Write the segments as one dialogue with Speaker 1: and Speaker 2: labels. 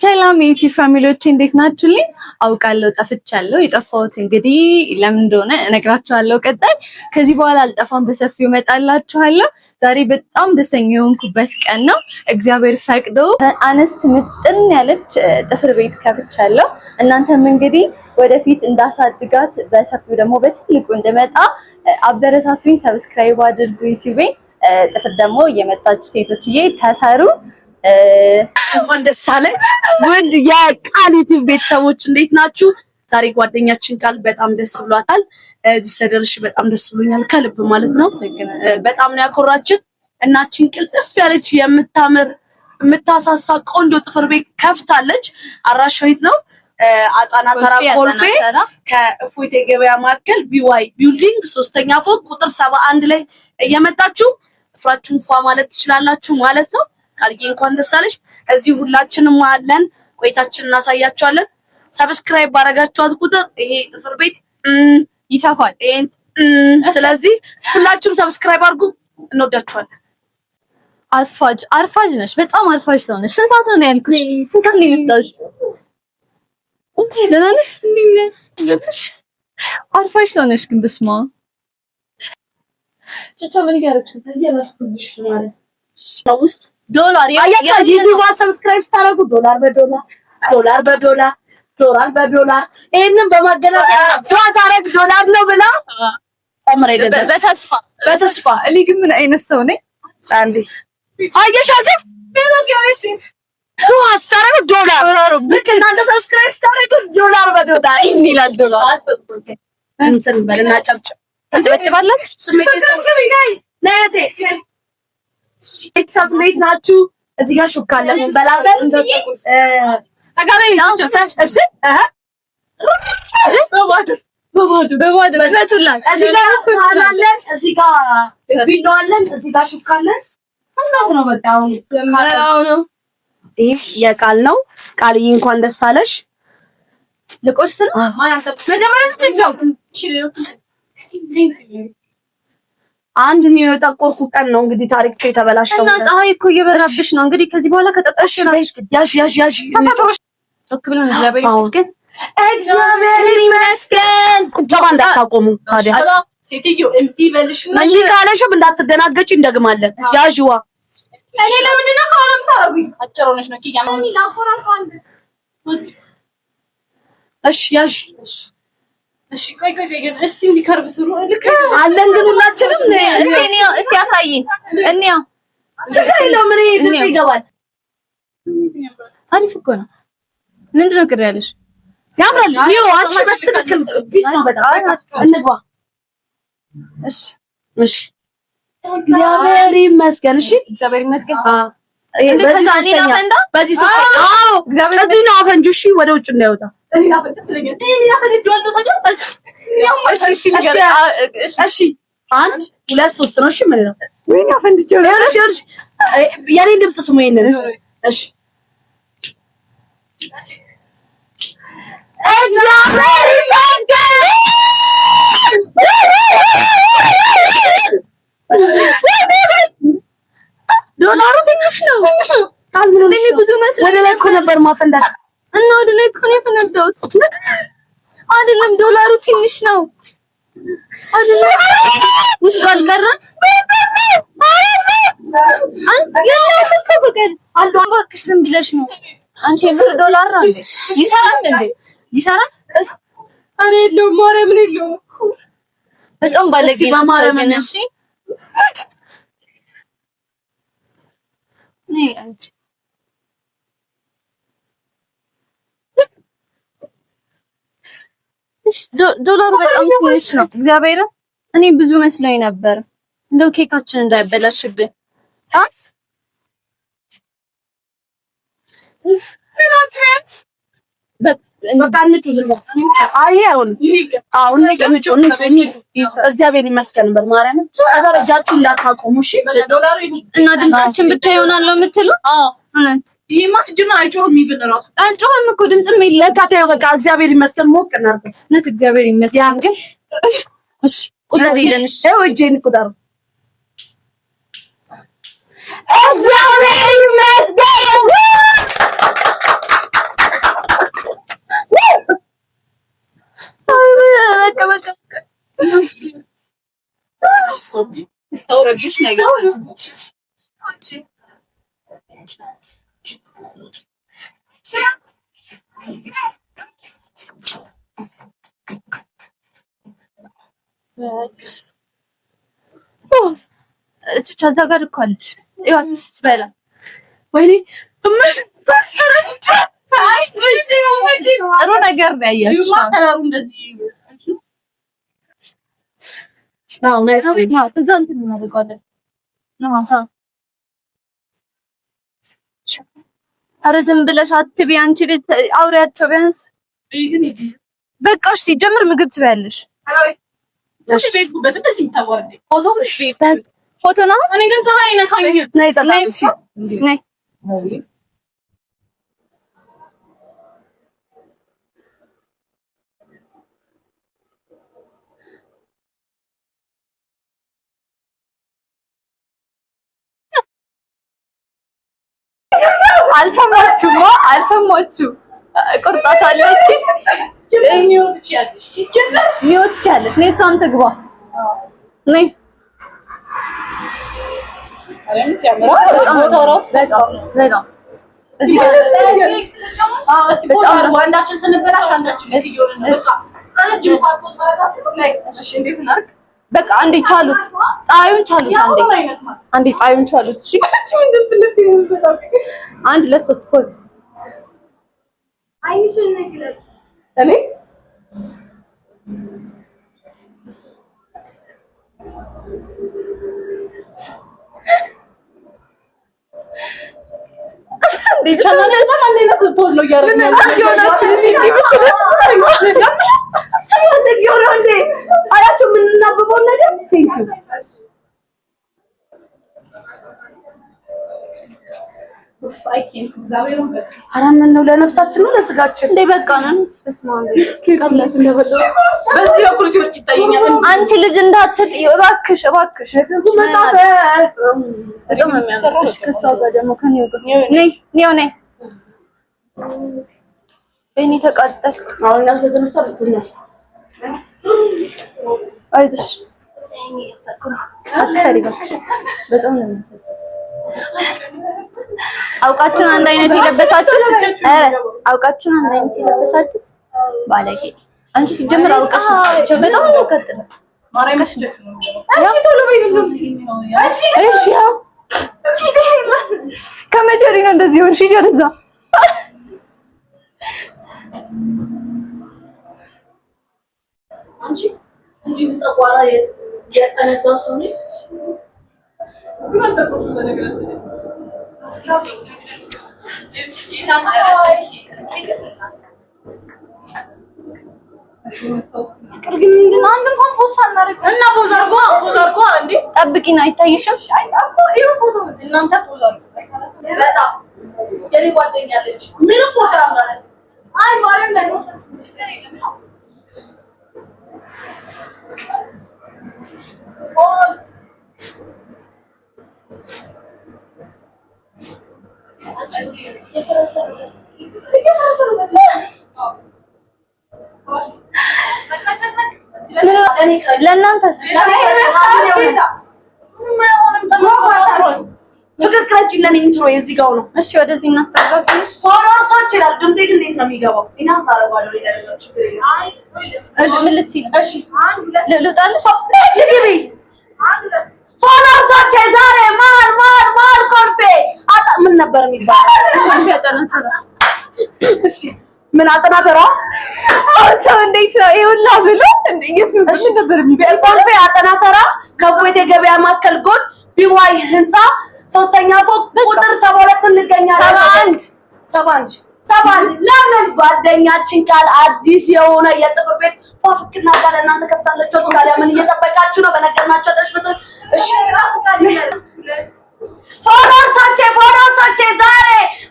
Speaker 1: ሰላም የቲ ፋሚሊዎች እንዴት ናችሁልኝ? አውቃለሁ ጠፍቻለሁ። የጠፋሁት እንግዲህ ለምን እንደሆነ እነግራችኋለሁ። ቀጣይ ከዚህ በኋላ አልጠፋም፣ በሰፊው እመጣላችኋለሁ። ዛሬ በጣም ደስተኛ የሆንኩበት ቀን ነው። እግዚአብሔር ፈቅዶ አነስ ምጥን ያለች ጥፍር ቤት ከፍቻለሁ። እናንተም እንግዲህ ወደፊት እንዳሳድጋት በሰፊው ደግሞ በትልቁ እንድመጣ አበረታቱኝ። ሰብስክራይብ አድርጉ ዩቲዩቤን። ጥፍር ደግሞ እየመጣችሁ ሴቶችዬ ተሰሩ።
Speaker 2: እንኳን ደስ አለን ውድ የቃል ዩቲዩብ ቤተሰቦች እንዴት ናችሁ? ዛሬ ጓደኛችን ቃል በጣም ደስ ብሏታል። እዚህ ስለደረስሽ በጣም ደስ ብሎኛል ከልብ ማለት ነው። በጣም ነው ያኮራችን። እናችን ቅልጥፍ ያለች የምታምር የምታሳሳ ቆንጆ ጥፍር ቤት ከፍታለች። አራሾይት ነው አጣና ተራ ኮልፌ ከእፎይቴ ገበያ ማዕከል ቢዋይ ቢልዲንግ 3ኛ ፎቅ ቁጥር 71 ላይ እየመጣችሁ ጥፍራችሁን ፏ ማለት ትችላላችሁ ማለት ነው። ቃልዬ እንኳን ደስ አለሽ። እዚህ ሁላችንም አለን፣ ቆይታችንን እናሳያችኋለን። ሰብስክራይብ ባረጋችኋት ቁጥር ይሄ ጥፍር ቤት
Speaker 1: ይሰፋል።
Speaker 2: ስለዚህ ሁላችሁም ሰብስክራይብ አድርጉ። እንወዳችኋለን።
Speaker 1: አርፋጅ ነሽ፣ በጣም አርፋጅ ሰው ነሽ። ስንት ሰዓት ነው ያልኩሽ? ስንት ሰዓት ነው የመጣሽ? ደህና ነሽ? አርፋጅ ሰው ነሽ ግን በስመ አብ
Speaker 2: ቻቻ ምን ያረክሽ? ተየማሽኩልሽ ማለት ነው ውስጥ
Speaker 1: ዶላር
Speaker 2: ያያችሁ ዩቲዩብ ሰብስክራይብ ስታረጉ ዶላር በዶላር ይሄንን በማገናኘት ታረግ ዶላር ነው ብላ አምሬ በተስፋ
Speaker 1: እኔ ግን ምን አይነት ሰው ነኝ?
Speaker 2: አንዴ አየሻት ስታረጉ ዶላር ልክ እናንተ ሰብስክራይብ ስታረጉ ዶላር በዶላር ይላል። ዶላር እንትን በልና ጨብጨብ ተጨበጭባለን። ስሜቴ ነቴ ቤተሰብ እንዴት ናችሁ? እዚህ ጋር ሹካለን እንበላለን። እዚህ ጋር ቢሎ አለን፣ እዚህ ጋር ሹካለን። ነው በቃ አሁን ነው ይህ የቃል ነው። ቃልዬ እንኳን ደስ አለሽ።
Speaker 1: ልቆርስ ነው
Speaker 2: አንድ ነው የጠቆርኩ ቀን ነው እንግዲህ ታሪክ የተበላሸው
Speaker 1: እና ፀሐይ እኮ እየበራብሽ ነው እንግዲህ ከዚህ በኋላ ከጠጣሽ
Speaker 2: ያሽ
Speaker 1: ተከብለን እግዚአብሔር ይመስገን።
Speaker 2: እግዚአብሔር ይመስገን። ቁጭባ እንዳታቆሙ ታዲያ
Speaker 1: ሴትዮ እምቢ በልሽና
Speaker 2: ካለሽም እንዳትደናገጪ እንደግማለን። ያዥዋ
Speaker 1: እኔ ለምንድን ነው ካለም ታረጉ አጭሮነሽ ነው ኪያማ
Speaker 2: እሺ ያዥ
Speaker 1: እሺ ቆይ እስቲ እንዲከርብ ስሩ
Speaker 2: አለን ግን ሁላችንም
Speaker 1: እስቲ አሳይ እንያ
Speaker 2: ችግር የለውም። ምን ድምጽ ይገባል።
Speaker 1: አሪፍ እኮ ነው። ምንድን ነው ቅር ያለሽ?
Speaker 2: ያምራል። ይኸው አንቺ በስትክክል ቢስ ነው በጣም እንግባ። እሺ እግዚአብሔር ይመስገን። እሺ እግዚአብሔር ይመስገን። በዚህ ነው አፈንጁ። እሺ ወደ ውጭ እንዳይወጣ እሺ 1 2 3 ነው። እሺ ምን ነው ወይኔ አፈንድቼው የኔ ድምጽ ስሙ ይሄንን። እሺ እግዚአብሔር ይመስገን። ዶላሩ ትንሽ ነው።
Speaker 1: እኔ ብዙ መስሎኝ
Speaker 2: ወደ ላይ እኮ ነበር ማፈንዳት
Speaker 1: እና ወደ ላይ እኮ ነው የፈነዳሁት። አይደለም ዶላሩ ትንሽ ነው አይደለም ውስጥ አልቀረም። አንዱ እባክሽ ዝም ብለሽ ነው አንቺ የምር ዶላር ነው እንዴ? ይሰራል እንዴ? ይሰራል?
Speaker 2: አሬ የለውም ማርያምን የለውም።
Speaker 1: በጣም ባለጌ ነው ማርያምን። እሺ ነይ አንቺ ዶላሩ በጣም ትንሽ ነው። እግዚአብሔር እኔ ብዙ መስሎኝ ነበር። እንደው ኬካችን እንዳይበላሽብን
Speaker 2: እግዚአብሔር ይመስገን። በማርያም እጃችሁን እንዳታቆሙ እሺ።
Speaker 1: እና ድምጻችን ብቻ ይሆናል ነው የምትሉት? እውነት
Speaker 2: ይሄማ ሲጀምር አይጮህም። ይብል እራሱ
Speaker 1: አይጮህም እኮ ድምጽም የለም።
Speaker 2: ለካታዩ በቃ እግዚአብሔር ይመስገን ሞቅ እናድርግ።
Speaker 1: እውነት እግዚአብሔር ይመስገን። ግን እሺ ቁጥር ይለንሽ
Speaker 2: እጄን ቁጥር እግዚአብሔር ይመስገን። ረብሽ ነገር
Speaker 1: እሱ እዛ ጋር እኮ አለች። ይኸው ስትበላ
Speaker 2: ወይኔ
Speaker 1: ጥሩ ነገር ነው ያያችሁ። ኧረ ዝም ብለሽ አትቢ አንቺ ልጅ አውሪያቸው ቢያንስ በቃ እሺ ሲጀምር ምግብ ትበያለሽ። ፎቶ ነው እኔ ግን ፀሐይ ነካኝ ነይ ነይ አልሰማችሁም? ቆርጣታለች። ሚውት ትችያለሽ። ነይ እሷም ትግባ። ነይ በቃ አንዴ ቻሉት፣ ፀሐዩን ቻሉት። አንዴ ፀሐዩን ቻሉት። እሺ አንድ ለሶስት ፖዝ አይንሽን ነግለጥ እኔ ፖዝ ነው አያችሁ የምናበበው ነገር ቴንኪው አራምን ነው ለነፍሳችን ነው ለስጋችን እንደ በቃ ነን። ተስማሙ ከቀለት እንደበለው በዚህ በኩል ሲወጭ ይታየኛል። አንቺ ልጅ እንዳትጥይ እባክሽ እባክሽ። በጣም የሚያምርሽ ከሷ ጋር ደግሞ ከኔው ጋር ነይ ነይ እኔ ተቃጠልኩ። አሁን ያው ስለተነሳ ልትነሳ አይዞሽ አትፈሪ እባክሽ። በጣም ነው አውቃችሁን አንድ አይነት የለበሳችሁት? አውቃችሁን አንድ አይነት የለበሳችሁት ባለጌ። አንቺ ሲጀምር አውቀሽ በጣም ነው ቀጥለው ማርያምሽ ነው። እሺ ቶሎ በይ ነው። እሺ ያው ከመጀሪ ነው እንደዚህ ሆንሽ ጀርዛ
Speaker 2: አንቺ እንጂ ተቋራ የጠነዛው ሰው ነው ፍቅር ግን ምንድን ነው? አንድ እንኳን ፖስት አናደርግ እና ፖዝ አድርጎ እንዴ
Speaker 1: ጠብቂና አይታየሽም? አይ አኮ ይሄው ፎቶ
Speaker 2: እናንተ ፖዝ አድርጉ። በጣም የኔ ጓደኛ አለች። ምን ፎቶ አምራለ? አይ ማርያም ላይ ነው
Speaker 1: ለእናንተ
Speaker 2: ትክክለችን ኢንትሮ የዚህ ጋር ነው።
Speaker 1: እሺ ወደዚህ እናስተጋባለን።
Speaker 2: ፎሎወርስ ይችላል። ድምጼ ግን እንዴት ነው የሚገባው? ኢናንስ አረጋለሁ ይላል። ችግር የለም።
Speaker 1: እሺ ምን ልትይ ነው?
Speaker 2: እሺ
Speaker 1: ልውጣልሽ?
Speaker 2: ግቢ ፎሎወርሶቼ ዛሬ ማር ኮልፌ ምን ነበር የሚባለው? እሺ ምን አጠናተራ
Speaker 1: ሰው እንዴት ነው ይሁላ ብሎ እንዴት ነበር የሚባለው?
Speaker 2: ኮልፌ አጠናተራ ከፎቴ ገበያ ማዕከል ጎን ቢዋይ ህንጻ 3ኛ ፎቅ ቁጥር 72 እንገኛለን። 71 ለምን ጓደኛችን ቃል አዲስ የሆነ የጥፍር ቤት ፋፍክና ጋር እናንተ ከፍታለችሁ ታዲያ ምን እየጠበቃችሁ ነው? በነገርናችሁ ደርሽ መሰል እሺ ፎሎወርሶቼ ዛሬ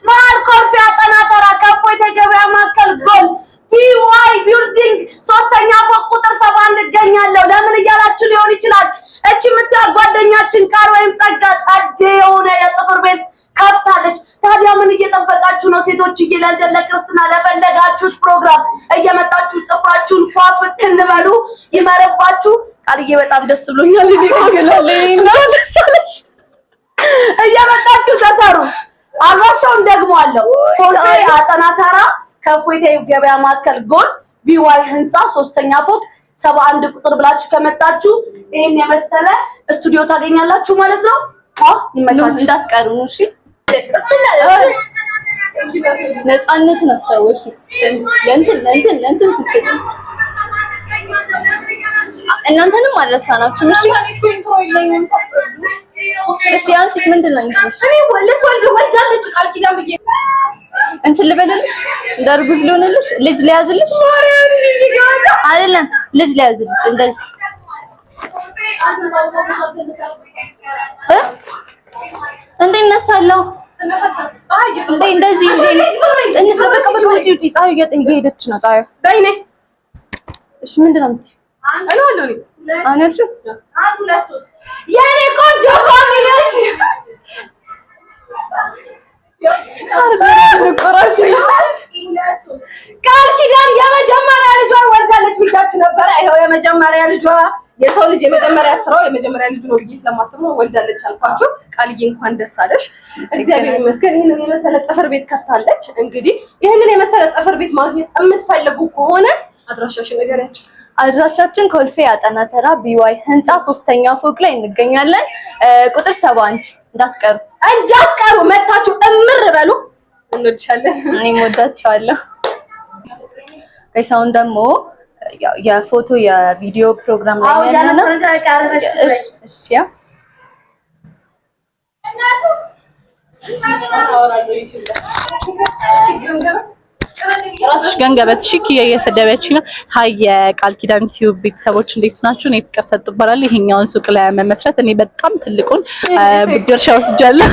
Speaker 2: መሀል ኮልፌ አጠናተራ ከፎቴ ገበያ ማዕከል ጎን ቢዋይ ቢልዲንግ 3ኛ ፎቅ ቁጥር 71 እገኛለሁ። ለምን እያላችሁ ሊሆን ይችላል። እቺ የምትያው ጓደኛችን ቃል ወይም ጸጋ ጸዴ የሆነ የጥፍር ቤት ከፍታለች። ታዲያ ምን እየጠበቃችሁ ነው? ሴቶች እየለንደን ለክርስትና ለፈለጋችሁት ፕሮግራም እየመጣችሁ ጥፍራችሁን ፏፍክ እንበሉ ይመረባችሁ። ቃልዬ በጣም ደስ ብሎኛል። እየመጣችሁ ተሰሩ። አድራሻውን ደግሞአለሁ። ኮልፌ አጠና ተራ ከፎይታ ገበያ ማዕከል ጎን ቢዋይ ህንጻ 3ኛ ፎቅ 71 ቁጥር ብላችሁ ከመጣችሁ ይሄን የመሰለ ስቱዲዮ ታገኛላችሁ ማለት ነው። ይመቻችሁ፣ እንዳትቀሩ። እሺ ነፃነት ነው ሰዎች ለእንትን ስትል እናንተንም አልረሳናችሁም። እሺ አንቺስ ምንድን ነው? እኔ ወልዳለች ቃል ኪዳን ብዬ እንትን ልበልልሽ፣ እንደርጉዝ ልሆንልሽ፣ ልጅ ሊያዝልሽ አይደለም፣ ልጅ ሊያዝልሽ እንደዚህ እንዴ እነሳለሁ እንዴ እንደዚህ እኔ ስለበቀበቅ ወጪ ፀሐይ እየሄደች ነው። ፀሐይ በይኔ እሺ ምንድን ነው የምትይው? አነሱ የኔ ቆንጆ ፋሚሊዎች ቃል ኪዳን የመጀመሪያ ልጇ ወልዳለች ብያችሁ ነበረ። ይኸው የመጀመሪያ ልጇ የሰው ልጅ የመጀመሪያ ስራው የመጀመሪያ ልጅ ነው ብዬ ስለማስብ ነው ወልዳለች አልኳችሁ። ቃልዬ እንኳን ደስ አለሽ። እግዚአብሔር ይመስገን። ይሄንን የመሰለ ጥፍር ቤት ከፍታለች። እንግዲህ ይሄንን የመሰለ ጥፍር ቤት ማግኘት የምትፈልጉ ከሆነ አድራሻሽን ንገሪያቸው። አድራሻችን ኮልፌ አጠና ተራ ቢዋይ ህንጻ 3ኛ ፎቅ ላይ እንገኛለን። ቁጥር 71 እንዳትቀሩ መታችሁ እምር በሉ። እንወድሻለን። እኔም ወዳችኋለሁ። ከሳውን ደግሞ ያው የፎቶ የቪዲዮ ፕሮግራም ላይ ያለና እሺ ያ ራስሽ ገንገበት ሽክ እየሰደበች ነው። ሃይ የቃል ኪዳን ቲዩብ ቤተሰቦች እንዴት ናችሁ? እኔ ፍቅር ሰጥ ይባላል። ይሄኛውን ሱቅ ላይ መመስረት እኔ በጣም ትልቁን ድርሻ ወስጃለሁ።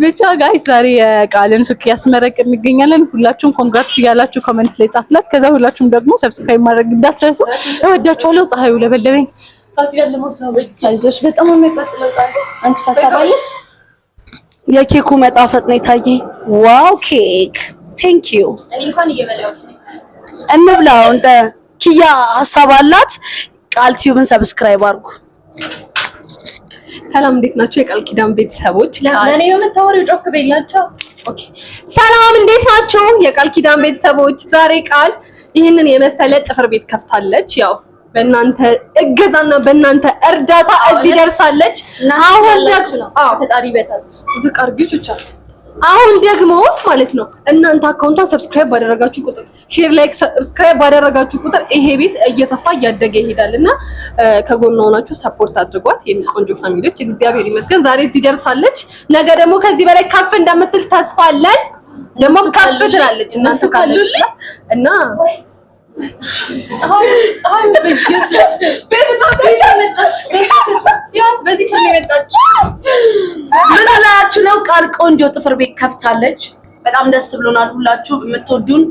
Speaker 2: ብቻ ጋይስ ዛሬ የቃልን ሱቅ ያስመረቅ እንገኛለን። ሁላችሁም ኮንግራትስ እያላችሁ ኮሜንት ላይ ጻፉላት። ከዛ ሁላችሁም ደግሞ ሰብስክራይብ ማድረግ እንዳትረሱ። እወዳችኋለሁ። ፀሐዩ ለበለበኝ አይዞሽ። በጣም ነው የሚቀጥለው። አንቺ ሳሳባለሽ የኬኩ መጣፈጥ ነው የታየኝ። ዋው ኬክ ቴንክ ዩ። እኔ እንኳን እየበላሁት ነው። እንብላው። እንደ ኪያ ሀሳብ አላት። ቃል ቲዩብን ሰብስክራይብ አድርጉ። ሰላም እንዴት ናችሁ የቃል ኪዳን ቤተሰቦች? ለኔ ነው የምታወሪው? ጮክ በይላቸው። ኦኬ ሰላም እንዴት ናችሁ የቃል ኪዳን ቤተሰቦች? ዛሬ ቃል ይህንን የመሰለ ጥፍር ቤት ከፍታለች። ያው በእናንተ እገዛና በእናንተ እርዳታ እዚህ ደርሳለች። አሁን ደግሞ ፈጣሪ በታች ዝቅ አድርጊዎች ብቻ። አሁን ደግሞ ማለት ነው እናንተ አካውንቷን ሰብስክራይብ ባደረጋችሁ ቁጥር ሼር ላይክ ሰብስክራይብ ባደረጋችሁ ቁጥር ይሄ ቤት እየሰፋ እያደገ ይሄዳልና ከጎኗ ሆናችሁ ሰፖርት አድርጓት የኔ ቆንጆ ፋሚሊዎች። እግዚአብሔር ይመስገን ዛሬ እዚህ ደርሳለች። ነገ ደግሞ ከዚህ በላይ ከፍ እንደምትል ተስፋ አለን። ደግሞ ከፍ ትላለች እነሱ ካሉልኝ እና ምን አላችሁ ነው? ቃል ቆንጆ ጥፍር ቤት ከፍታለች። በጣም ደስ ብሎናል። ሁላችሁም የምትወዱን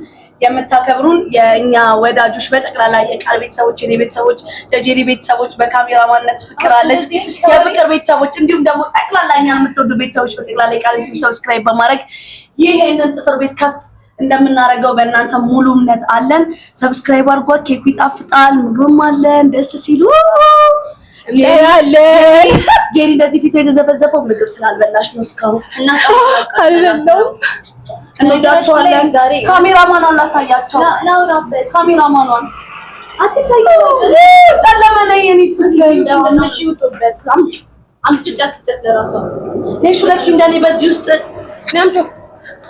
Speaker 2: የምታከብሩን የኛ ወዳጆች በጠቅላላ የቃል ቤተሰቦች፣ የኔ ቤተሰቦች፣ የጄሪ ቤተሰቦች፣ በካሜራማንነት ፍቅር አለች የፍቅር ቤተሰቦች፣ እንዲሁም ደግሞ ጠቅላላ እኛን የምትወዱ ቤተሰቦች በጠቅላላ የቃል ቲቪ ሰብስክራይብ በማድረግ ይሄንን ጥፍር ቤት ከፍ እንደምናረጋው በእናንተ ሙሉ እምነት አለን። ሰብስክራይብ አድርጓት። ኬኩ ይጣፍጣል፣ ምግብም አለን። ደስ ሲሉ ጄሪ እንደዚህ ፊቱ የተዘፈዘፈው ምግብ ስላልበላሽ ነው። እስካሁን እንወዳቸዋለን። ካሜራማኗን ላሳያቸው። ካሜራማኗን አትታየው ጨለማ ላይ የኔ ፍቅር እንደምንሽ ይውጡበት። አምጪ ጨስ ለራሷ ለሹ ለኪ እንደኔ በዚህ ውስጥ ናምጮ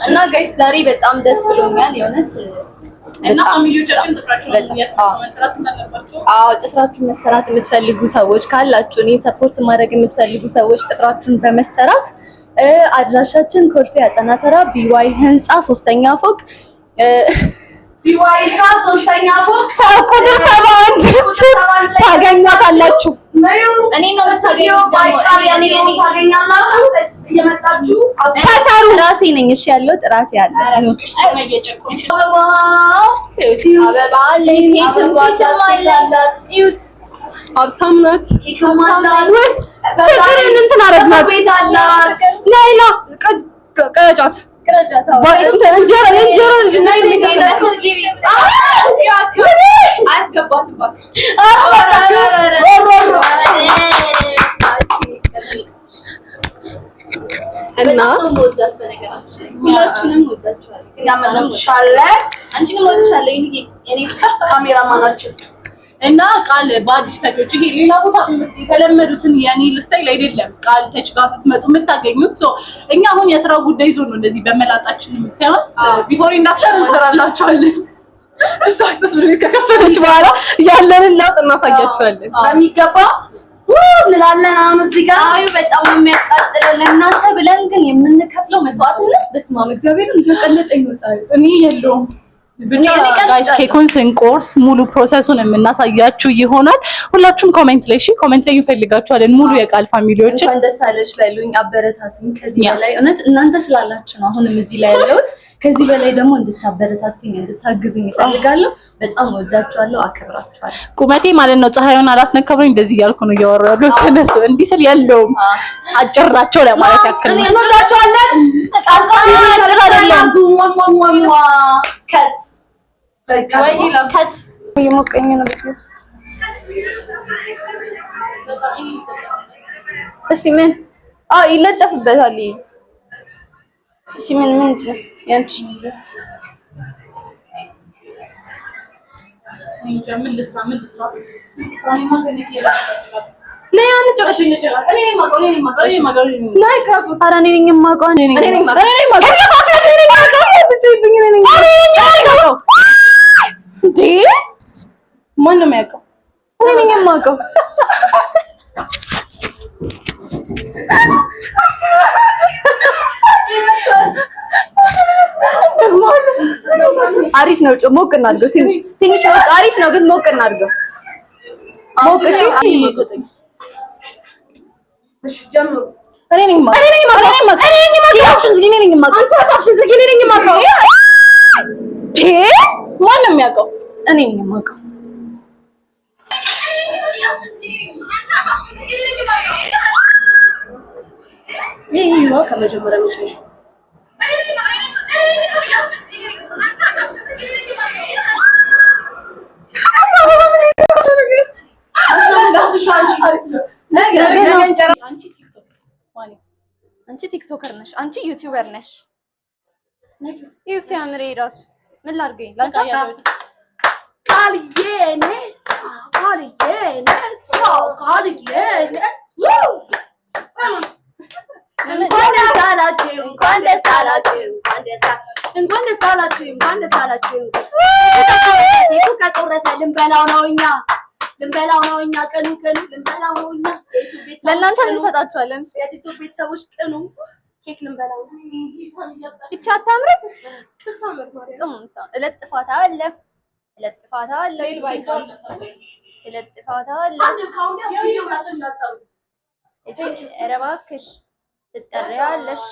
Speaker 2: እና ጋይስ ዛሬ በጣም ደስ ብሎኛል የእውነት። እና ፋሚሊዎቻችን ጥፍራችሁን መሰራት የምትፈልጉ ሰዎች ካላችሁ እኔ ሰፖርት ማድረግ የምትፈልጉ ሰዎች ጥፍራችሁን በመሰራት አድራሻችን ኮልፌ አጠና ተራ ቢዋይ ህንጻ 3ኛ ፎቅ ቢዋይ ህንጻ 3ኛ ፎቅ ቁጥር 71 ታገኛታላችሁ። እኔ ነው የምታገኙት። ደግሞ ታገኛላችሁ እየመጣችሁ ታሳሩ። ራሴ ነኝ እሺ ያለሁት ራሴ ያለ አበባ ሀብታም ናት። ፍቅርን እንትን አረግናት ላይላ ቀጫት
Speaker 1: እና ወጣት በነገራችን ሁላችንም ወጣችኋል። አንቺንም ወጥሻለሁ የኔ ካሜራማናችን
Speaker 3: እና ቃል በአዲስ ተቾች ይሄ ሌላ ቦታ የተለመዱትን የኔል ስታይል አይደለም። ቃል ተች ጋር ስትመጡ የምታገኙት እኛ አሁን የስራው ጉዳይ ዞን ነው እንደዚህ በመላጣችን የምታዩት። ቢፎር ኢንዳፍተር እንሰራላችኋለን። እሷ ከከፈተች በኋላ ያለንን ለውጥ እናሳያችኋለን በሚገባ እንላለን። አሁን እዚህ ጋር
Speaker 1: አዩ በጣም የሚያቃጥለው ለእናንተ ብለን ግን የምንከፍለው መስዋዕትነት በስመ አብ እግዚአብሔርን እየቀለጠኝ ነው።
Speaker 3: እኔ የለውም ጋይስ ኬኩን ስንቆርስ ሙሉ ፕሮሰሱን የምናሳያችሁ ይሆናል። ሁላችሁም ኮሜንት ላይ ኮሜንት ላይ እንፈልጋችኋለን። ሙሉ የቃል ፋሚሊዎች
Speaker 1: እንኳን ደስ አለሽ በሉኝ፣ አበረታቱኝ። ከዚህ በላይ እውነት እናንተ ስላላችሁ ነው አሁንም እዚህ ላይ ያለሁት። ከዚህ በላይ ደግሞ እንድታበረታቱኝ እንድታግዙኝ እፈልጋለሁ። በጣም ወዳችኋለሁ፣ አከብራችኋለሁ።
Speaker 3: ቁመቴ ማለት ነው ፀሐዩን አላስነከብኝ እንደዚህ እያልኩ ነው እያወራሁ ከነሱ እንዲህ ስል የለውም አጭራቸው ለማለት ያክል ነው።
Speaker 2: እንወዳችኋለን።
Speaker 3: አጭር አይደለም
Speaker 2: ከት
Speaker 1: እየሞቀኝ ነው። እሺ ምን ይለጠፍበታል። እሺ ምን ያንቺ
Speaker 3: ምን ልስራ ማን ነው የሚያውቀው?
Speaker 1: እኔ ነኝ የማውቀው። አሪፍ ነው። ሞቅ እናድርገው። ትንሽ አሪፍ ነው ግን ሞቅ እናድርገው። ሞቅ እሺ።
Speaker 2: እሺ ጀምሩ።
Speaker 3: እኔ ነኝ ማን ነው የሚያውቀው?
Speaker 1: እኔ ነኝ የማውቀው።
Speaker 2: ይሄ ከመጀመሪያ ነው።
Speaker 1: አንቺ ቲክቶከር ነሽ፣ አንቺ ዩቲዩበር ነሽ። ይሄ ሲያምር ራሱ ምን ላድርገኝ?
Speaker 2: ልንበላው ነው እኛ ቀኑ ልንበላው ነው እኛ።
Speaker 1: ለእናንተ እንሰጣችኋለን።
Speaker 2: የቲክቶክ ቤተሰቦች ቀኑ ኬክ ልንበላው ነው።
Speaker 1: ብቻ አታምርም?
Speaker 2: ስታምር
Speaker 1: እለጥፋታለሁ። ኧረ እባክሽ ትጠሪያለሽ።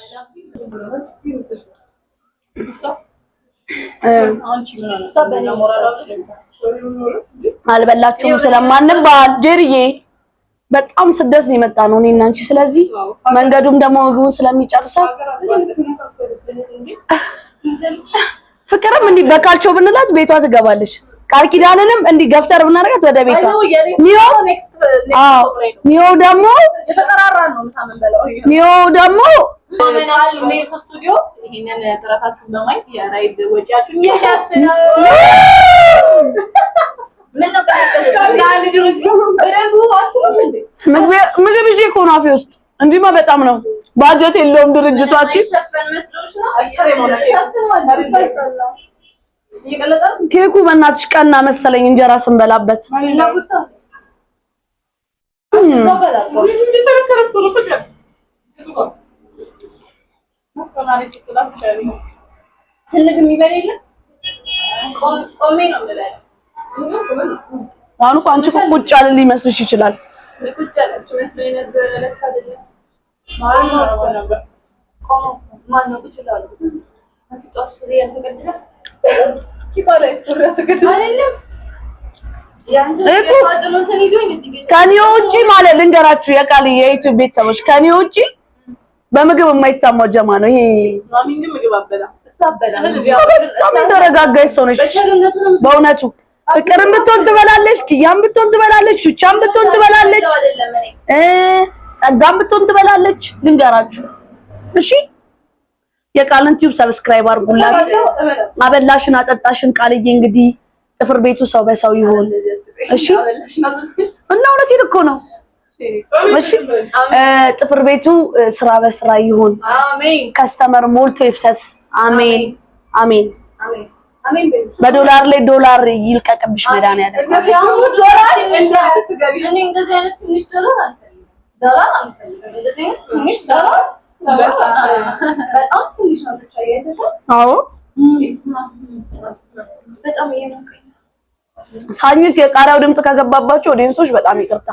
Speaker 2: አልበላችሁም ስለማንባል ጀርዬ በጣም ስደት ነው የመጣ ነው እኔና አንቺ። ስለዚህ መንገዱም ደግሞ ምግቡን ስለሚጨርሰው ፍቅርም እንዲህ በካልቾ ብንላት ቤቷ ትገባለች። ቃል ኪዳንንም እንዲህ ገፍተር ብናደርጋት ወደ ቤቷ ኒዮ ደግሞ የተጠራራ ነው ምሳምን ኒዮ ደግሞ
Speaker 3: ሜስ ስቱዲዮ ይሄንን ጥረታችሁን በማየት የራይድ ወጪያችሁን እየሸፈነው
Speaker 2: ምግብ ይዤ እኮ ነው አፌ ውስጥ እንጂማ በጣም ነው። ባጀት የለውም ድርጅቱ። ኬኩ በእናትሽ ቀና መሰለኝ እንጀራ ስንበላበት።
Speaker 1: ስንግ የሚበላ የለም። ቆሜ ነው የምበላው።
Speaker 2: አሁን እኮ አንቺ እኮ ቁጭ ያለ ሊመስልሽ ይችላል።
Speaker 1: ቁጭ ያለች መስሎኝ ነበር። ለካ አይደለም። ማነው ቁጭ ያለው? አንቺ ጧት ሱሪ ያልተቀደደ ኪታላይ ሱሪ ያልተቀደደ አይደለም።
Speaker 2: ከኔ ውጪ ማለት ልንገራችሁ የቃል የዩቲዩብ ቤተሰቦች ከኔ ውጪ በምግብ የማይታማው ጀማ ነው ይሄ።
Speaker 3: ማሚን ግን ምግብ አበላ እሱ አበላ
Speaker 2: በጣም የተረጋጋች ሰው ነች በእውነቱ። ፍቅርም ብትሆን ትበላለች፣ ኪያም ብትሆን ትበላለች፣ ቹቻም ብትሆን ትበላለች፣ ጸጋም ብትሆን ትበላለች። ልንገራችሁ እሺ። የቃልን ቲዩብ ሰብስክራይብ አድርጉላት። አበላሽን አጠጣሽን ቃልዬ እንግዲህ ጥፍር ቤቱ ሰው በሰው ይሆን እሺ። እና እውነቴን እኮ ነው እሺ። ጥፍር ቤቱ ስራ በስራ ይሁን። አሜን። ከስተመር ሞልቶ ይፍሰስ። አሜን አሜን አሜን። በዶላር ላይ ዶላር ይልቀቅብሽ መድኃኒዓለም። አዎ ሳኝክ የቃሪያው ድምጽ ከገባባቸው ኦዲየንሶች በጣም ይቅርታ።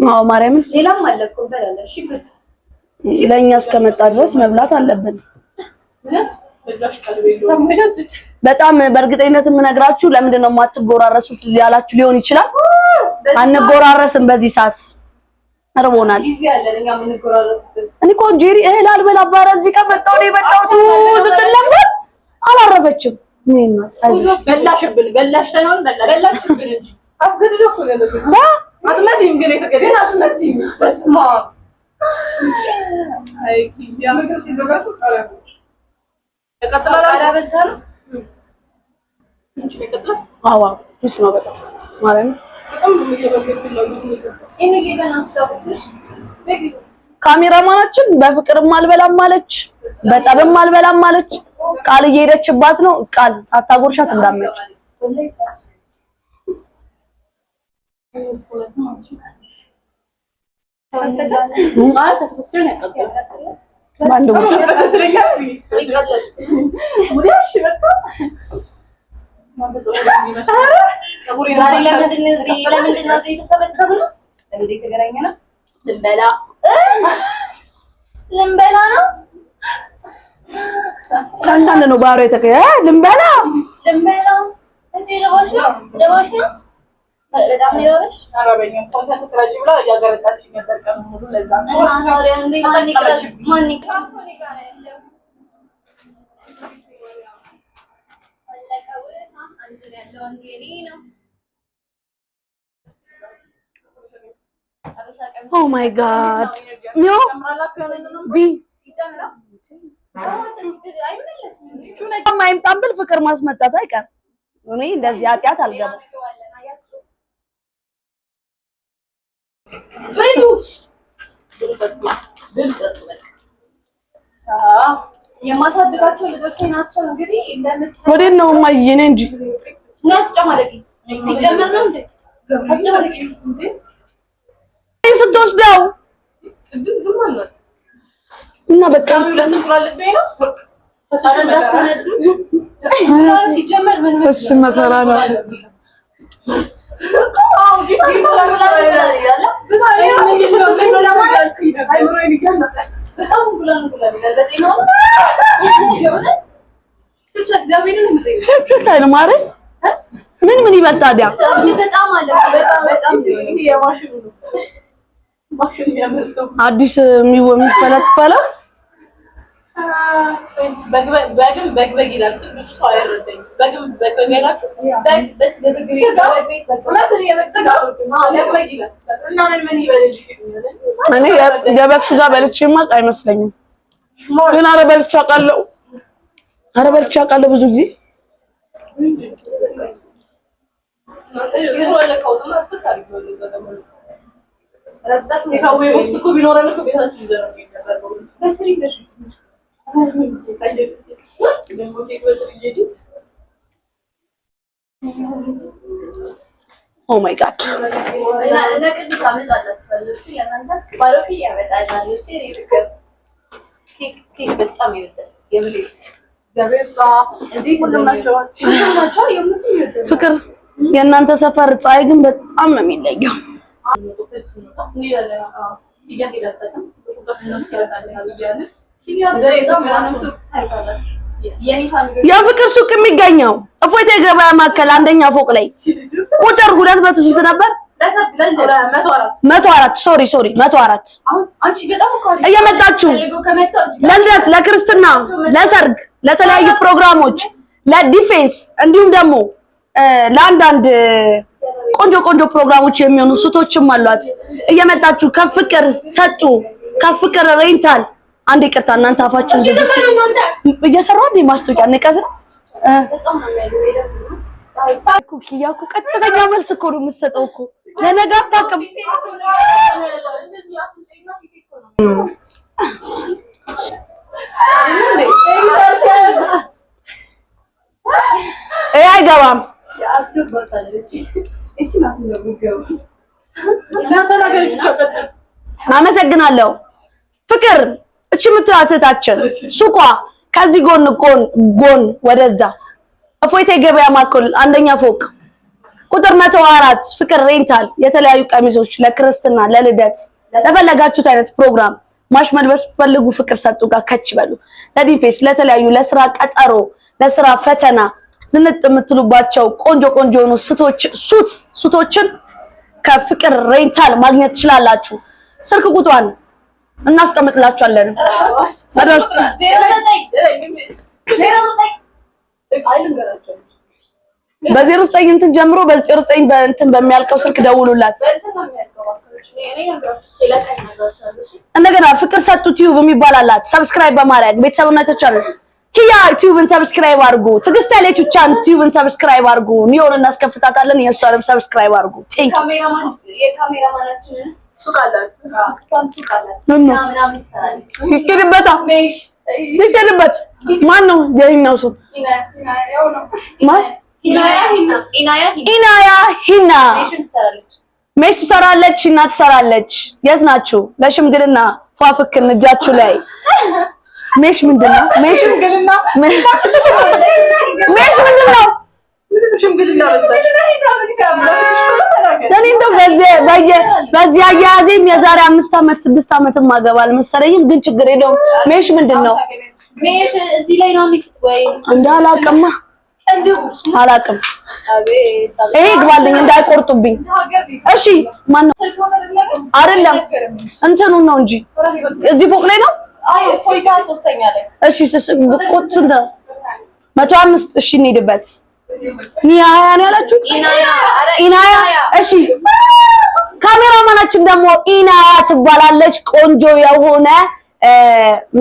Speaker 2: አዎ ማርያምን
Speaker 1: ሌላም አለ እኮ በላለ። እሺ
Speaker 2: ለኛ እስከመጣ ድረስ መብላት አለብን። በጣም በእርግጠኝነት የምነግራችሁ ለምንድን ነው የማትጎራረሱት ያላችሁ ሊሆን ይችላል። አንጎራረስም በዚህ ሰዓት አርቦናል። እኔ እኮ ጄሪ እህል አልበላ ባረ እዚህ ከመጣሁ ነው የመጣሁት ስትል ነበር። አላረፈችም። ምን ነው
Speaker 3: በላሽብን በላሽ ታይሆን በላሽብን እንጂ አስገድዶ እኮ ነው አትመሲም ግን የተገደለ አትመሲም። በስማ አይ ያ ምግብ ትዘጋጁ ቀረቡ ተቀጥላላ አላበልታ ነው እንጂ ተቀጥላ አዋ እሱ ነው በጣም ማለት ነው። ካሜራማናችን በፍቅርም አልበላም ማለች፣ በጠብም አልበላም ማለች። ቃል እየሄደችባት ነው። ቃል ሳታጎርሻት እንዳመች
Speaker 1: ልንበላ ነው።
Speaker 2: ከአንዳንድ ነው ባሮ ልንበላ እዚህ ለባሽ ነው በጣም ይወርሽ አረበኛ ኮንተንት ትራጂ ብላ ያጋረጣች ነበር ቀን ሙሉ ለዛ ነው ኦ ማይ ጋድ ኖ ቢ አይምጣም ብል ፍቅር ማስመጣቱ አይቀር። እኔ እንደዚህ ኃጢአት አልገባም።
Speaker 1: የማሳድጋቸው ልጆቼ ናቸው። እንግዲህ
Speaker 2: ወዴት ነው ማየ ነኝ እንጂ
Speaker 1: ነጭ ማለት ሲጀመር ነው እንዴ ነጭ ማለት እንዴ
Speaker 2: ስትወስደው
Speaker 3: ቅድም ዝም ማለት
Speaker 2: እና በቃ
Speaker 1: ሲጀመር ምን
Speaker 2: እሺ መሰራ ነው ምን ይበልጥ ታዲያ? አዲስ የሚፈለፈለው
Speaker 3: በግ ይላል። ብዙ ሰው አይረዳኝም። በግ ይላችሁ
Speaker 2: እኔ የበግ ስጋ በልቼ የማውቅ አይመስለኝም። ግን ኧረ በልቼ አውቃለሁ ብዙ ጊዜ ኦ ማይ ጋድ ፍቅር የእናንተ ሰፈር ፀሐይ ግን በጣም ነው የሚለየው። የፍቅር ሱቅ የሚገኘው እፎይታ የገበያ ማዕከል አንደኛ ፎቅ ላይ ቁጥር 200 ስንት ነበር? 104 ሶሪ 104 እየመጣችሁ ለልደት፣ ለክርስትና፣ ለሰርግ፣ ለተለያዩ ፕሮግራሞች፣ ለዲፌንስ እንዲሁም ደግሞ ለአንዳንድ ቆንጆ ፕሮግራሞች የሚሆኑ ሱቶችም አሏት። እየመጣችሁ ከፍቅር ሰጡ ከፍቅር ሬንታል አንድ ይቅርታ እናንተ አፋችሁን እየሰራው እንደ ማስታወቂያ ንቀት ነው እኮ ኪያኩ ቀጥተኛ መልስ እኮ ነው የምትሰጠው እኮ ለነገ አታውቅም። አይገባም። አመሰግናለሁ ፍቅር። እቺ የምትላት እህታችን ሱቋ ከዚህ ጎን ወደዛ እፎይታ ገበያ ማዕከል አንደኛ ፎቅ ቁጥር 104 ፍቅር ሬንታል የተለያዩ ቀሚሶች ለክርስትና፣ ለልደት፣ ለፈለጋችሁት አይነት ፕሮግራም ማሽመልበስ ፈልጉ ፍቅር ሰጡ ጋር ከች በሉ። ለዲፌንስ፣ ለተለያዩ ለስራ ቀጠሮ፣ ለስራ ፈተና ዝንጥ የምትሉባቸው ቆንጆ የሆኑ ሱቶችን ከፍቅር ሬንታል ማግኘት ትችላላችሁ። ስልክ ቁጥሯን እናስቀምጥላችኋለን። በ09 እንትን ጀምሮ በ09 በእንትን በሚያልቀው ስልክ ደውሉላት። እንደገና ፍቅር ሰጡ ቲዩብ የሚባል አላት። ሰብስክራይብ በማድረግ ቤተሰብነቶች አሉ። ኪያ ቲዩብን ሰብስክራይብ አድርጉ። ትግስት ያለችው ቻን ቲዩብን ሰብስክራይብ አድርጉ። ኒዮን እናስከፍታታለን። የሷንም ሰብስክራይብ አድርጉ። ቴንክ የካሜራማናችን ሱቅ አላት። ይከድበት ማን ነው የኛው ሱቅ? ኢናያ ሂና ሜሽ ትሰራለች፣ ሂና ትሰራለች። የት ናችሁ? ለሽምግልና ፏፍክን እጃችሁ ላይ ሜሽ ምንድነው? ሜሽ ምንድነው? እኔ እንደው በዚህ አያያዜም የዛሬ 5 ዓመት 6 ዓመትም ማገባል መሰለኝም፣ ግን ችግር የለውም። ሜሽ ምንድነው?
Speaker 4: ሜሽ እዚህ ላይ ነው ሚስት ወይ
Speaker 2: እንዳላቀማ አላቅም። ይሄ ግባልኝ እንዳይቆርጡብኝ። እሺ ማን ነው? አይደለም እንትኑ ነው እንጂ እዚህ ፎቅ ላይ ነው።
Speaker 4: አይ ፎይታ 3ኛ ላይ።
Speaker 2: እሺ ቁጥ ስንት ነው? 105 እሺ እንሂድበት። ኒያያ ነው ያላችሁ? ኢናያ። እሺ ካሜራማናችን ደግሞ ኢናያ ትባላለች። ቆንጆ የሆነ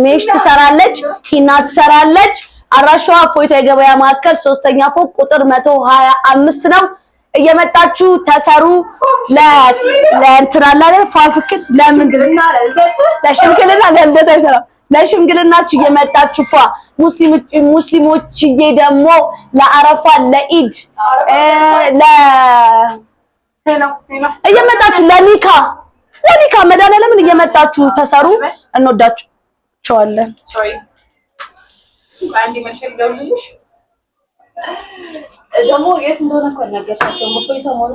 Speaker 2: ሜሽ ትሰራለች፣ ሂና ትሰራለች። አራሻዋ እፎይታ የገበያ ማዕከል 3ኛ ፎቅ ቁጥር 125 ነው። እየመጣችሁ ተሰሩ። ለእንትናላ ፋፍክን ለምንድነው ለሽምግልና ለልደት አይሰራም። ለሽምግልናችሁ እየመጣችሁ ሙስሊሞችዬ ደግሞ ለአረፋ ለኢድ እየመጣችሁ ለኒካ መድኃኒዓለምን እየመጣችሁ ተሰሩ። እንወዳችኋለን።
Speaker 4: ደግሞ የት እንደሆነ እኮ ነገርሻቸው። እፎይታ ሞሉ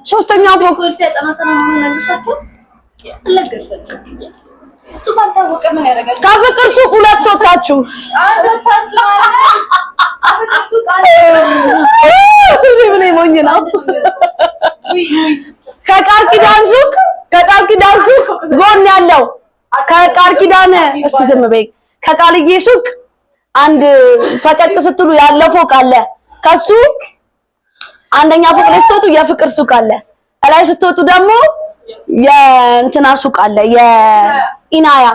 Speaker 2: 3ኛ ፎቅ
Speaker 4: ኮልፌ አጠናተና ነው ነገርሻቸው። ስለገርሻቸው እሱ ባልታወቀ ምን ያደርጋል?
Speaker 2: ከፍቅር ሱቅ ሁለት ወጣችሁ
Speaker 4: ፍቅር ሱቅ አለ።
Speaker 2: ምን ሞኝ ነው? ከቃል ኪዳን ሱቅ ጎን ያለው ከቃል ኪዳን እስቲ ዝም በይ። ከቃልዬ ሱቅ አንድ ፈቀቅ ስትሉ ያለው ፎቅ አለ። ከሱ አንደኛ ፎቅ ላይ ስትወጡ የፍቅር ሱቅ አለ። እላይ ስትወጡ ደግሞ የእንትና ሱቅ አለ፣ የኢናያ።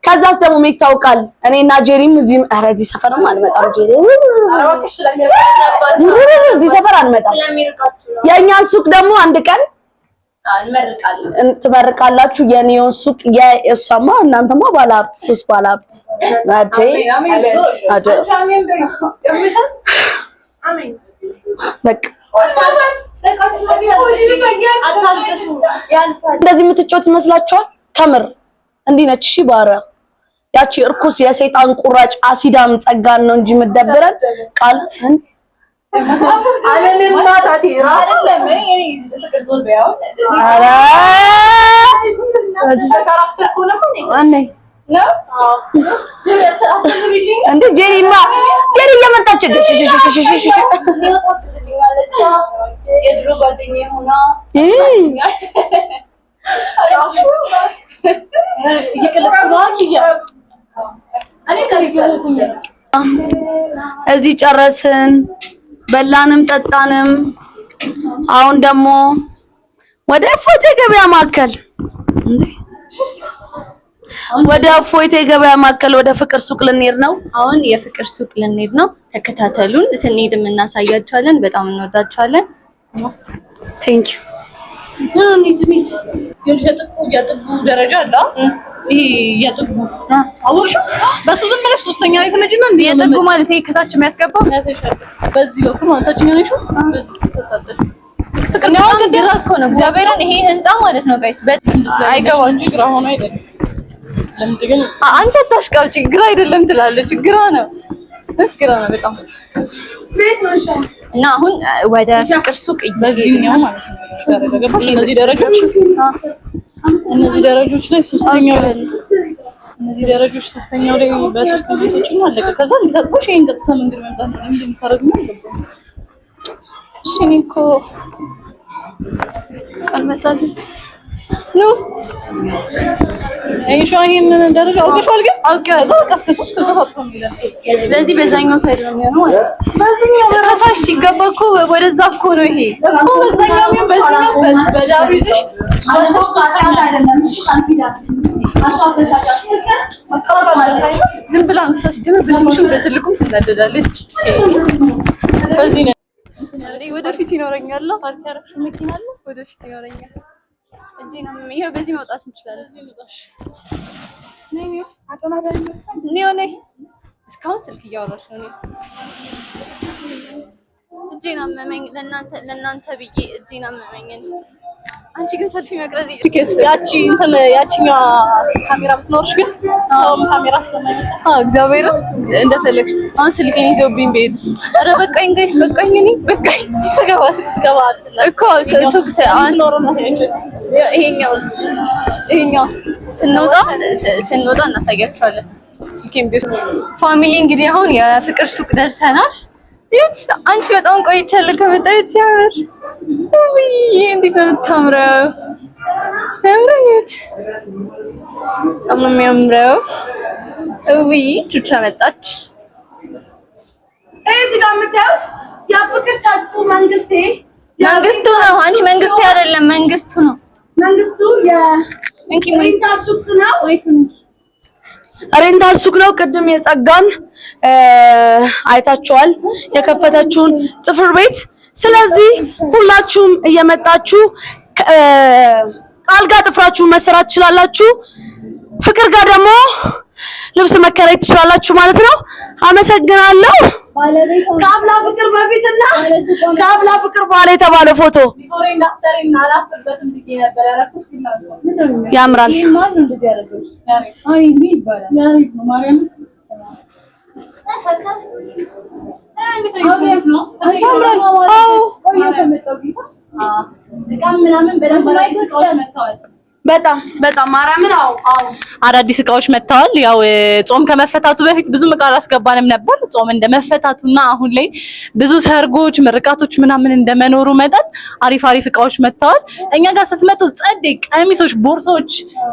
Speaker 2: ከዛስ ደግሞ ምን ይታወቃል? እኔና ጄሪም እዚህ ሰፈርም አልመጣም። ጄሪ እዚህ ሰፈር አልመጣም። የእኛን ሱቅ ደግሞ አንድ ቀን ትመርቃላችሁ። የኒዮን ሱቅ የእሷማ እናንተማ ባለሀብት 3 ባለሀብት እንደዚህ የምትጮት ይመስላችኋል? ከምር እንዲህ ነች። እሺ ባሪያ ያቺ እርኩስ የሰይጣን ቁራጭ አሲዳም ጸጋን ነው እንጂ የምትደብረን ቃል
Speaker 4: ነው
Speaker 2: እንዴ ጄሪማ ጄሪ እየመጣች
Speaker 4: የድሮ ጓደኛዬ ሆና
Speaker 2: እዚህ ጨረስን፣ በላንም ጠጣንም። አሁን ደግሞ ወደ እፎይቴ ገበያ ማዕከል ወደ ፍቅር ሱቅ ልንሄድ ነው።
Speaker 1: አሁን የፍቅር ሱቅ ልንሄድ ነው። ተከታተሉን። ስንሄድም እናሳያችኋለን። በጣም እንወዳችኋለን።
Speaker 2: ቴንክ ዩ
Speaker 3: የጥጉ ደረጃ አለ። ይሄ የጥጉ አወቅሽው? በሱ ዝም ብለሽ ሶስተኛ ላይ ትመጪና እንዴ
Speaker 1: የጥጉ ማለት ይሄ ከታች የሚያስገባው
Speaker 3: በዚህ በኩል ማለታችን ነው።
Speaker 1: ፍቅር ነው ግራ እኮ ነው። እግዚአብሔርን ይሄ ህንጻ ማለት ነው ጋይስ። አይገባችሁ
Speaker 3: ግራ ሆኖ አይደለም። ለምን ግን
Speaker 1: አንቺ አታሽቃብጪ። ግራ አይደለም ትላለች። ግራ ነው በጣም እና አሁን ወደ ፍቅር ሱቅ
Speaker 3: በዚህኛው ማለት ነው ገባሽ? እነዚህ ደረጃዎች ላይ ሶስተኛው ላይ በሶስተኛው ተጭኖ አለቀ። ከዛ ሊታጥቦሽ ይሄን ቀጥታ መንገድ መምጣት ነው እንደምታረጉ ነው።
Speaker 1: እሺ እኮ ቀመጣል ነው
Speaker 3: ይሄን ደረጃ አውቀሻል? ግን
Speaker 1: አውቄዋለሁ።
Speaker 3: ቀስቀስ ተፈጥሮም ይላል።
Speaker 1: ስለዚህ በዛኛው ሳይድ ነው የሚሆነው ማለት ነው። በዛኛው በታች ሲገባ እኮ ወደዛ እኮ ነው ይሄ
Speaker 3: በዛኛው
Speaker 1: ዝም ብላ አንሳሽ ደግሞ በትልቁም ትናደዳለች።
Speaker 3: በዚህ ነው
Speaker 1: ወደፊት ይኖረኛል። ፓርክ ያደረግሽው መኪና አለ። ወደፊት ይኖረኛል እንጂ ነው ይሄ። በዚህ መውጣት እንችላለን። ነይ እስካሁን ስልክ እያወራሽ ነው። እጄን አመመኝ። ለእናንተ ብዬ እጄን አመመኝ። አንቺ ግን ሰልፊ መቅረጽ
Speaker 3: ያቺኛዋ ካሜራ ብትኖርሽ ግን ካሜራ
Speaker 1: እግዚአብሔር እንደፈለግሽ። አሁን ስልኬን ይዘውብኝ በሄዱስ። ኧረ በቃኝ ጋይስ በቃኝ። እኔ በቃኝ።
Speaker 3: ስገባ
Speaker 1: እኮ ሱቅ ይሄኛው ስንወጣ እናሳያችኋለን። ስልኬን ቢወስድ ፋሚሊ እንግዲህ አሁን የፍቅር ሱቅ ደርሰናል። አንቺ በጣም ቆይቻለሁ ከመጣሁት። ሲያምር እንዴት ነው የምታምረው! ታምራለች። በጣም ነው የሚያምረው። ቹቻ መጣች።
Speaker 2: እዚህ ጋር የምታዩት የፍቅር ሰጡ መንግስቱ
Speaker 1: ነው። አንቺ መንግስቴ አይደለም፣ መንግስቱ ነው።
Speaker 2: መንግስቱ የሬንታል ሱቅ ነው። ሬንታል ሱቅ ነው። ቅድም የጸጋን አይታችኋል የከፈተችውን ጥፍር ቤት። ስለዚህ ሁላችሁም እየመጣችሁ ቃል ጋር ጥፍራችሁን መሰራት ትችላላችሁ። ፍቅር ጋር ደግሞ ልብስ መከራየት ትችላላችሁ ማለት ነው። አመሰግናለሁ። ከአብላ ፍቅር በፊትና ከአብላ ፍቅር በኋላ የተባለ ፎቶ ያምራል። በጣም ማርያምን
Speaker 3: አዳዲስ እቃዎች መጥተዋል። ያው ጾም ከመፈታቱ በፊት ብዙ እቃ አላስገባንም ነበር። ጾም እንደመፈታቱና አሁን ላይ ብዙ ሰርጎች፣ ምርቃቶች ምናምን እንደመኖሩ መጠን አሪፍ እቃዎች መጥተዋል። እኛ ጋር ስትመጡ ጸዴ ቀሚሶች፣ ቦርሳዎች፣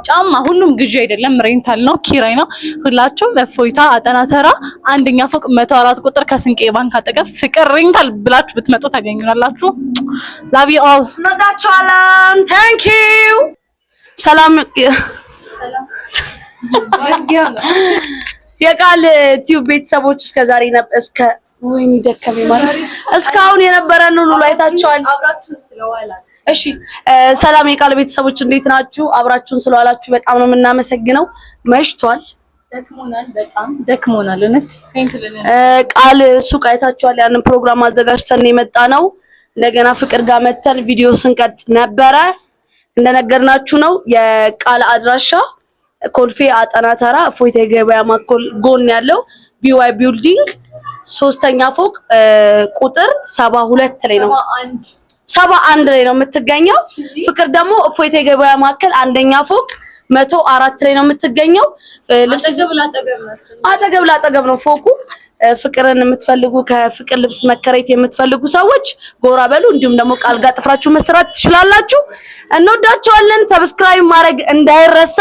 Speaker 3: ጫማ ሁሉም ግዢ አይደለም፣ ሬንታል ነው፣ ኪራይ ነው። ሁላችሁም እፎይታ አጠናተራ አንደኛ ፎቅ 104 ቁጥር ከስንቄ ባንክ አጠገብ ፍቅር ሬንታል ብላችሁ ብትመጡ ታገኙናላችሁ። ላቭ ዩ ኦል።
Speaker 2: እንወዳችኋለን። ታንክ ዩ። ሰላም የቃል ቲዩብ ቤተሰቦች እስከዛሬ ወይኔ ደከመኝ ማለት እስካሁን የነበረን ሁሉ አይታችኋል። እሺ ሰላም የቃል ቤተሰቦች እንዴት ናችሁ? አብራችሁን ስለዋላችሁ በጣም ነው የምናመሰግነው። መሽቷል፣
Speaker 1: በጣም ደክሞናል። እውነት
Speaker 2: ቃል ሱቅ አይታችኋል። ያንን ፕሮግራም አዘጋጅተን የመጣ ነው። እንደገና ፍቅር ጋር መተን ቪዲዮ ስንቀርጽ ነበረ። እንደነገርናችሁ ነው። የቃል አድራሻ ኮልፌ አጠናተራ እፎይታ ገበያ ማዕከል ጎን ያለው ቢዋይ ቢልዲንግ 3ኛ ፎቅ ቁጥር 72 ላይ ነው 71 ላይ ነው የምትገኘው። ፍቅር ደግሞ እፎይታ ገበያ ማዕከል 1ኛ ፎቅ 104 ላይ ነው የምትገኘው። ልብስ አጠገብ ላጠገብ ነው ፎቁ። ፍቅርን የምትፈልጉ ከፍቅር ልብስ መከራየት የምትፈልጉ ሰዎች ጎራ በሉ። እንዲሁም ደግሞ ቃል ጋር ጥፍራችሁ መስራት ትችላላችሁ። እንወዳቸዋለን። ሰብስክራይብ ማድረግ እንዳይረሳ።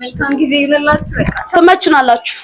Speaker 2: መልካም ጊዜ ይሁንላችሁ። ተመችናላችሁ።